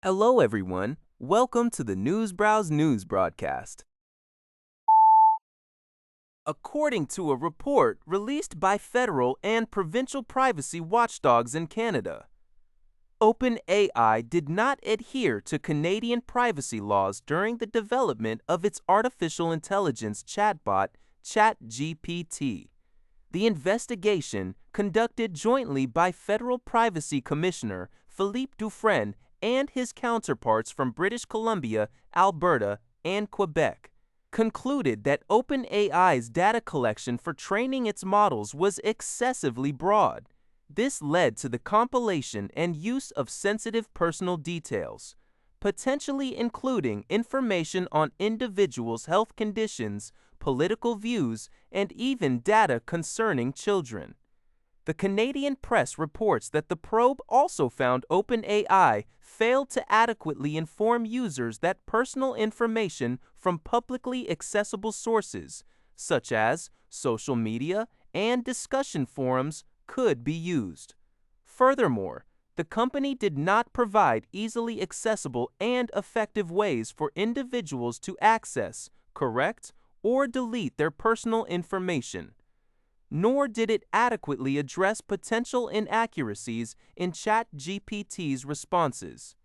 Hello, everyone. Welcome to the Newsbrowse News broadcast. According to a report released by federal and provincial privacy watchdogs in Canada, OpenAI did not adhere to Canadian privacy laws during the development of its artificial intelligence chatbot, ChatGPT. The investigation, conducted jointly by Federal Privacy Commissioner Philippe Dufresne and his counterparts from British Columbia, Alberta, and Quebec, concluded that OpenAI's data collection for training its models was excessively broad. This led to the compilation and use of sensitive personal details, potentially including information on individuals' health conditions, political views, and even data concerning children. The Canadian press reports that the probe also found OpenAI failed to adequately inform users that personal information from publicly accessible sources, such as social media and discussion forums, could be used. Furthermore, the company did not provide easily accessible and effective ways for individuals to access, correct, or delete their personal information. Nor did it adequately address potential inaccuracies in ChatGPT's responses.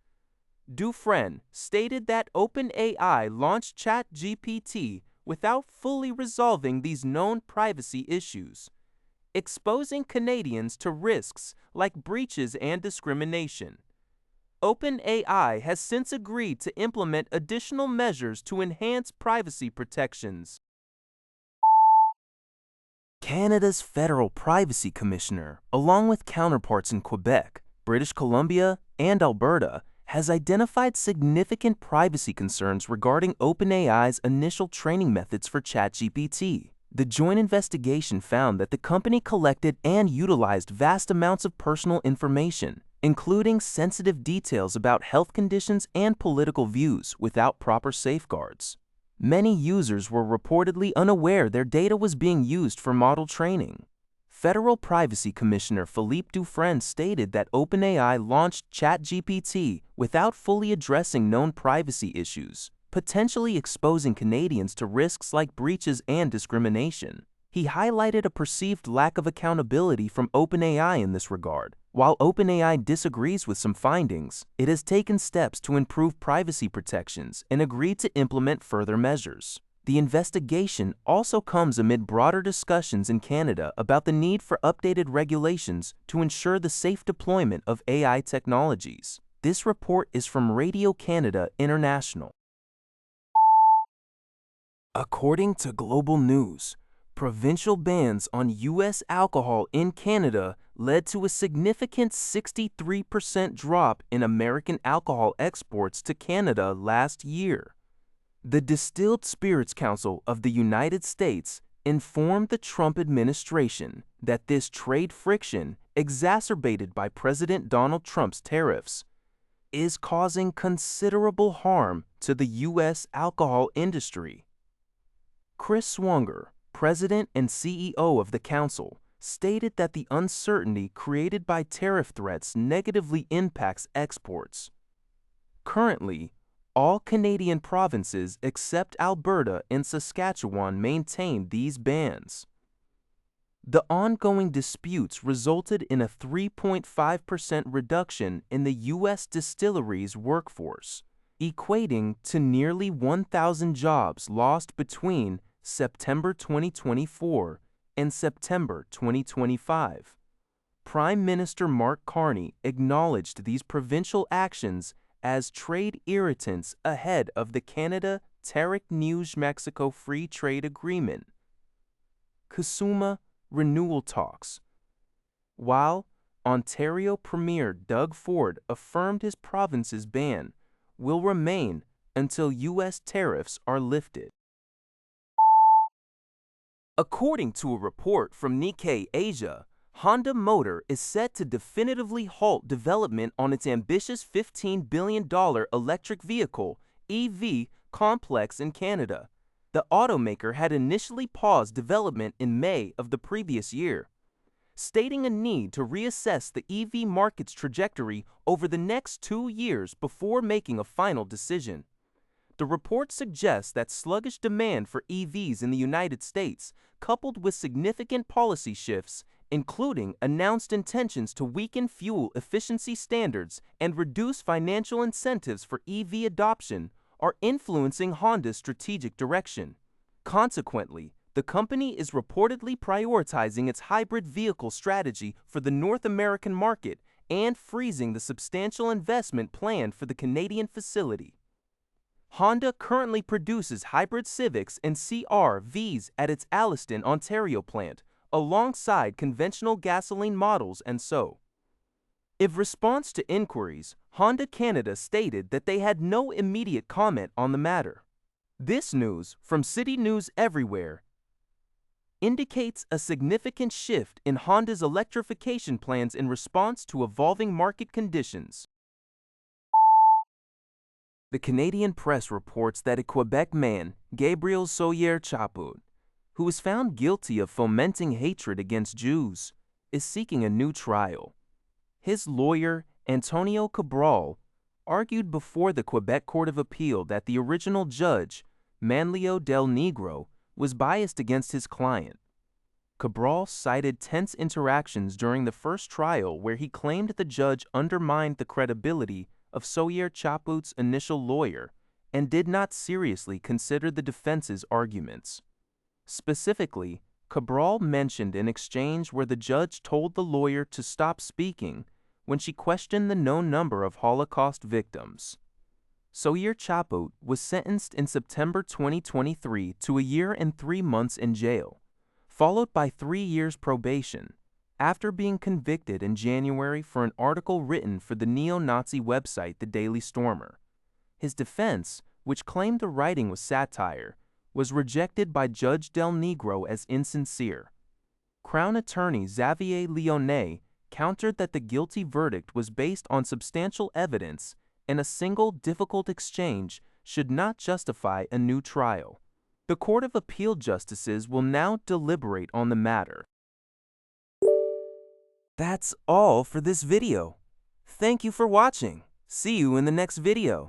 Dufresne stated that OpenAI launched ChatGPT without fully resolving these known privacy issues, exposing Canadians to risks like breaches and discrimination. OpenAI has since agreed to implement additional measures to enhance privacy protections. Canada's Federal Privacy Commissioner, along with counterparts in Quebec, British Columbia, and Alberta, has identified significant privacy concerns regarding OpenAI's initial training methods for ChatGPT. The joint investigation found that the company collected and utilized vast amounts of personal information, including sensitive details about health conditions and political views, without proper safeguards. Many users were reportedly unaware their data was being used for model training. Federal Privacy Commissioner Philippe Dufresne stated that OpenAI launched ChatGPT without fully addressing known privacy issues, potentially exposing Canadians to risks like breaches and discrimination. He highlighted a perceived lack of accountability from OpenAI in this regard. While OpenAI disagrees with some findings, it has taken steps to improve privacy protections and agreed to implement further measures. The investigation also comes amid broader discussions in Canada about the need for updated regulations to ensure the safe deployment of AI technologies. This report is from Radio Canada International. According to Global News, provincial bans on U.S. alcohol in Canada led to a significant 63% drop in American alcohol exports to Canada last year. The Distilled Spirits Council of the United States informed the Trump administration that this trade friction, exacerbated by President Donald Trump's tariffs, is causing considerable harm to the U.S. alcohol industry. Chris Swanger, President and CEO of the Council, stated that the uncertainty created by tariff threats negatively impacts exports. Currently, all Canadian provinces except Alberta and Saskatchewan maintain these bans. The ongoing disputes resulted in a 3.5% reduction in the U.S. distilleries' workforce, equating to nearly 1,000 jobs lost between September 2024 and September 2025. Prime Minister Mark Carney acknowledged these provincial actions as trade irritants ahead of the Canada-Tarek-New-Mexico Free Trade Agreement CUSMA renewal talks, while Ontario Premier Doug Ford affirmed his province's ban will remain until U.S. tariffs are lifted. According to a report from Nikkei Asia, Honda Motor is set to definitively halt development on its ambitious $15 billion electric vehicle (EV) complex in Canada. The automaker had initially paused development in May of the previous year, stating a need to reassess the EV market's trajectory over the next 2 years before making a final decision. The report suggests that sluggish demand for EVs in the United States, coupled with significant policy shifts, including announced intentions to weaken fuel efficiency standards and reduce financial incentives for EV adoption, are influencing Honda's strategic direction. Consequently, the company is reportedly prioritizing its hybrid vehicle strategy for the North American market and freezing the substantial investment planned for the Canadian facility. Honda currently produces hybrid Civics and CR-Vs at its Alliston, Ontario plant, alongside conventional gasoline models and so. In response to inquiries, Honda Canada stated that they had no immediate comment on the matter. This news from City News Everywhere indicates a significant shift in Honda's electrification plans in response to evolving market conditions. The Canadian press reports that a Quebec man, Gabriel Sauyer-Chaput, who was found guilty of fomenting hatred against Jews, is seeking a new trial. His lawyer, Antonio Cabral, argued before the Quebec Court of Appeal that the original judge, Manlio Del Negro, was biased against his client. Cabral cited tense interactions during the first trial where he claimed the judge undermined the credibility of Sauyer-Chaput's initial lawyer and did not seriously consider the defense's arguments. Specifically, Cabral mentioned an exchange where the judge told the lawyer to stop speaking when she questioned the known number of Holocaust victims. Sauyer-Chaput was sentenced in September 2023 to a year and 3 months in jail, followed by 3 years probation, after being convicted in January for an article written for the neo-Nazi website The Daily Stormer. His defense, which claimed the writing was satire, was rejected by Judge Del Negro as insincere. Crown attorney Xavier Lyonnais countered that the guilty verdict was based on substantial evidence and a single difficult exchange should not justify a new trial. The Court of Appeal justices will now deliberate on the matter. That's all for this video. Thank you for watching. See you in the next video.